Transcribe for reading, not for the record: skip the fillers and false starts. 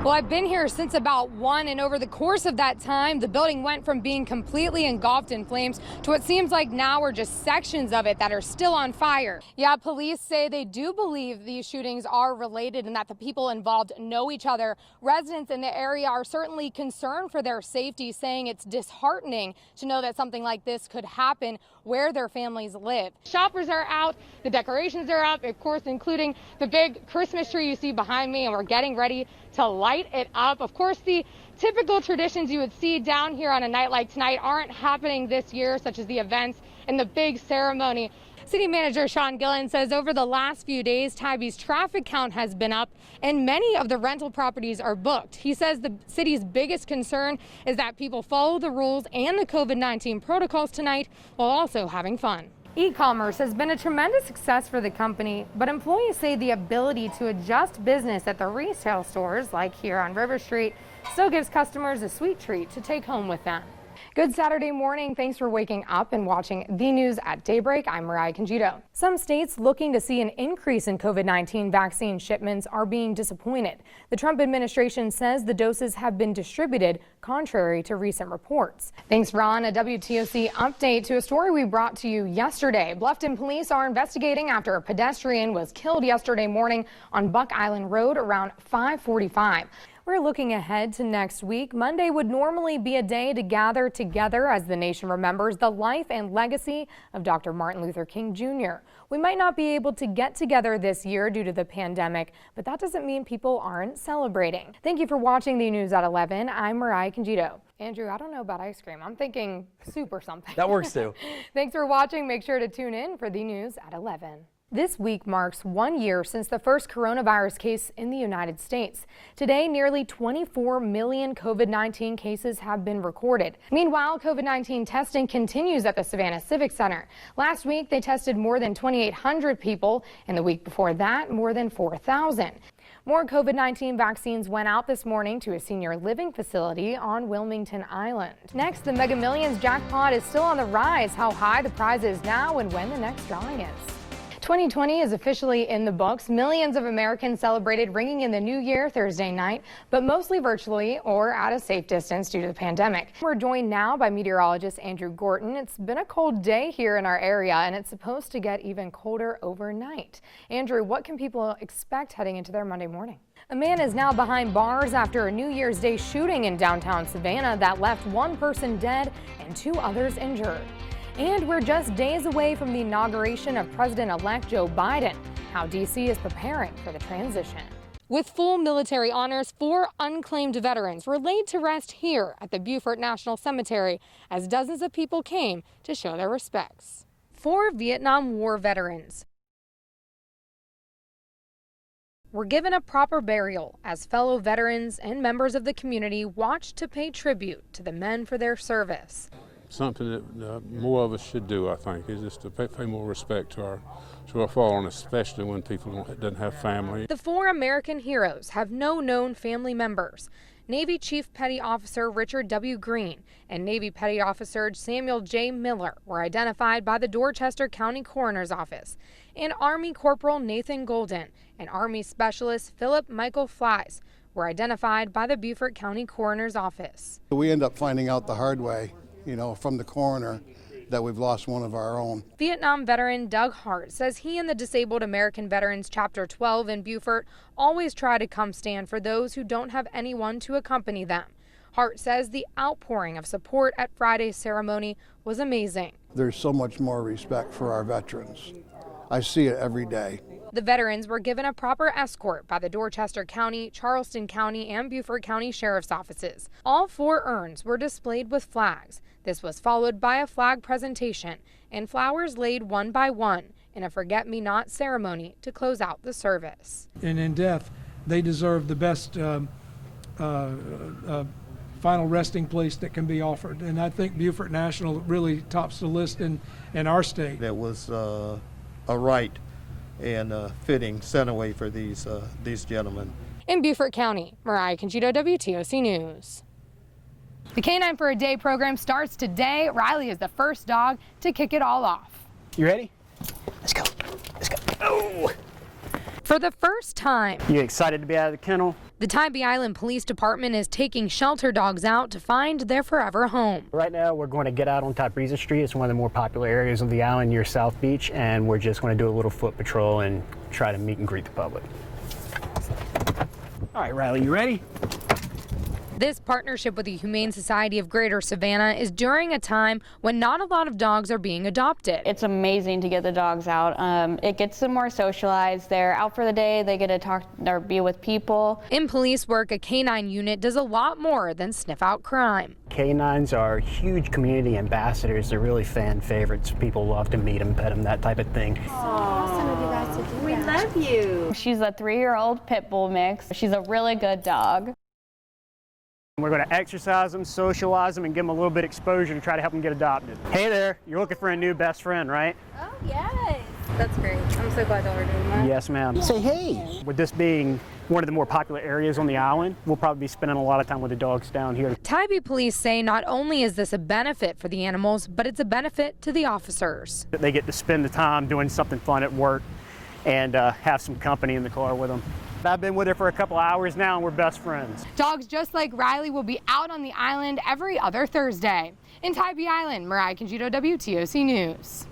Well, I've been here since about 1, and over the course of that time, the building went from being completely engulfed in flames to what seems like now are just sections of it that are still on fire. Yeah, police say they do believe these shootings are related and that the people involved know each other. Residents in the area are certainly concerned for their safety, saying it's disheartening to know that something like this could happen where their families live. Shoppers are out, the decorations are up, of course, including the big Christmas tree you see behind me, and we're getting ready to light it up. Of course, the typical traditions you would see down here on a night like tonight aren't happening this year, such as the events and the big ceremony. City Manager Sean Gillen says over the last few days, Tybie's traffic count has been up and many of the rental properties are booked. He says the city's biggest concern is that people follow the rules and the COVID-19 protocols tonight while also having fun. E-commerce has been a tremendous success for the company, but employees say the ability to adjust business at the retail stores, like here on River Street, still gives customers a sweet treat to take home with them. Good Saturday morning. Thanks for waking up and watching the news at daybreak. I'm Mariah Congedo. Some states looking to see an increase in COVID-19 vaccine shipments are being disappointed. The Trump administration says the doses have been distributed, contrary to recent reports. Thanks, Ron. A WTOC update to a story we brought to you yesterday. Bluffton police are investigating after a pedestrian was killed yesterday morning on Buck Island Road around 5:45. We're looking ahead to next week. Monday would normally be a day to gather together as the nation remembers the life and legacy of Dr. Martin Luther King Jr. We might not be able to get together this year due to the pandemic, but that doesn't mean people aren't celebrating. Thank you for watching the news at 11. I'm Mariah Congedo. Andrew, I don't know about ice cream. I'm thinking soup or something. That works too. Thanks for watching. Make sure to tune in for the news at 11. This week marks 1 year since the first coronavirus case in the United States. Today, nearly 24 million COVID-19 cases have been recorded. Meanwhile, COVID-19 testing continues at the Savannah Civic Center. Last week, they tested more than 2,800 people, and the week before that, more than 4,000. More COVID-19 vaccines went out this morning to a senior living facility on Wilmington Island. Next, the Mega Millions jackpot is still on the rise. How high the prize is now and when the next drawing is. 2020 is officially in the books. Millions of Americans celebrated ringing in the new year Thursday night, but mostly virtually or at a safe distance due to the pandemic. We're joined now by meteorologist Andrew Gorton. It's been a cold day here in our area, and it's supposed to get even colder overnight. Andrew, what can people expect heading into their Monday morning? A man is now behind bars after a New Year's Day shooting in downtown Savannah that left one person dead and 2 others injured. And we're just days away from the inauguration of President-elect Joe Biden. How D.C. is preparing for the transition. With full military honors, 4 unclaimed veterans were laid to rest here at the Beaufort National Cemetery as dozens of people came to show their respects. 4 Vietnam War veterans were given a proper burial as fellow veterans and members of the community watched to pay tribute to the men for their service. Something that more of us should do, I think, is just to pay more respect to our fallen, especially when people don't have family. The 4 American heroes have no known family members. Navy Chief Petty Officer Richard W. Green and Navy Petty Officer Samuel J. Miller were identified by the Dorchester County Coroner's Office, and Army Corporal Nathan Golden and Army Specialist Philip Michael Flies were identified by the Beaufort County Coroner's Office. We end up finding out the hard way, from the coroner, that we've lost one of our own. Vietnam veteran Doug Hart says he and the Disabled American Veterans Chapter 12 in Beaufort always try to come stand for those who don't have anyone to accompany them. Hart says the outpouring of support at Friday's ceremony was amazing. There's so much more respect for our veterans. I see it every day. The veterans were given a proper escort by the Dorchester County, Charleston County, and Beaufort County Sheriff's offices. All 4 urns were displayed with flags. This was followed by a flag presentation and flowers laid one by one in a forget-me-not ceremony to close out the service. And in death, they deserve the best final resting place that can be offered. And I think Beaufort National really tops the list in our state. That was a right and fitting centerway for these gentlemen. In Beaufort County, Mariah Congedo, WTOC News. The Canine for a Day program starts today. Riley is the first dog to kick it all off. You ready? Let's go. Let's go. Oh! For the first time, You excited to be out of the kennel? The Tybee Island Police Department is taking shelter dogs out to find their forever home. Right now, we're going to get out on Tybreza Street. It's one of the more popular areas of the island near South Beach, and we're just going to do a little foot patrol and try to meet and greet the public. All right, Riley, you ready? This partnership with the Humane Society of Greater Savannah is during a time when not a lot of dogs are being adopted. It's amazing to get the dogs out. It gets them more socialized. They're out for the day. They get to talk or be with people. In police work, a canine unit does a lot more than sniff out crime. Canines are huge community ambassadors. They're really fan favorites. People love to meet them, pet them, that type of thing. Awesome of you guys to do We love you. She's a 3-year-old pit bull mix. She's a really good dog. We're going to exercise them, socialize them, and give them a little bit of exposure to try to help them get adopted. Hey there, you're looking for a new best friend, right? Oh, yes. That's great. I'm so glad y'all are doing that. Yes, ma'am. Say hey. With this being one of the more popular areas on the island, we'll probably be spending a lot of time with the dogs down here. Tybee police say not only is this a benefit for the animals, but it's a benefit to the officers. They get to spend the time doing something fun at work and have some company in the car with them. I've been with her for a couple hours now, and we're best friends. Dogs just like Riley will be out on the island every other Thursday. In Tybee Island, Mariah Congedo, WTOC News.